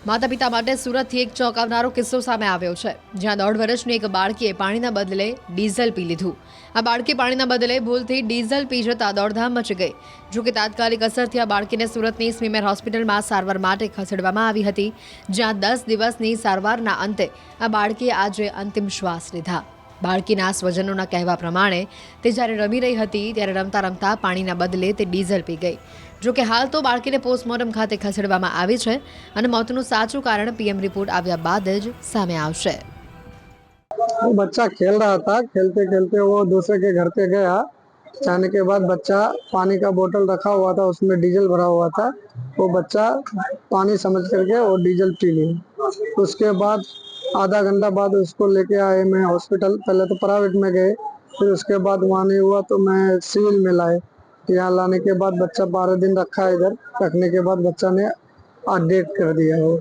માતા પિતા માટે સુરતથી એક ચોંકાવનારો કિસ્સો સામે આવ્યો છે, જ્યાં 1.5 વર્ષની એક બાળકીએ પાણીના બદલે ડીઝલ પી લીધું। આ બાળકી પાણીના બદલે ભૂલથી ડીઝલ પી જતા દોડધામ મચી ગઈ। જો કે તાત્કાલિક અસરથી આ બાળકીને સુરતની સ્મીમેર હોસ્પિટલમાં સારવાર માટે ખસેડવામાં આવી હતી, જ્યાં 10 દિવસની સારવારના અંતે આ બાળકીએ આજે અંતિમ શ્વાસ લીધા। બાળકીના સ્વજનોના કહેવા પ્રમાણે તે જ્યારે રમી રહી હતી ત્યારે રમતા રમતા પાણીના બદલે તે ડીઝલ પી ગઈ। જો કે હાલ તો બાળકીને પોસ્ટમોર્ટમ ખાતે ખસેડવામાં આવી છે અને મોતનું સાચું કારણ પીએમ રિપોર્ટ આવ્યા બાદ જ સામે આવશે। वो बच्चा खेल रहा था, खेलते खेलते वो दूसरे के घर पे गया। जाने के बाद बच्चा पानी का बोतल रखा हुआ था, उसमें डीजल भरा हुआ था। वो बच्चा पानी समझ करके वो डीजल पी लिया। उसके बाद आधा घंटा बाद उसको लेके आए मैं हॉस्पिटल। पहले तो प्राइवेट में गए, फिर उसके बाद वहाँ नहीं हुआ तो मैं सिविल में लाए। यहाँ लाने के बाद बच्चा 12 दिन रखा इधर। रखने के बाद बच्चा ने डेथ कर दिया। वो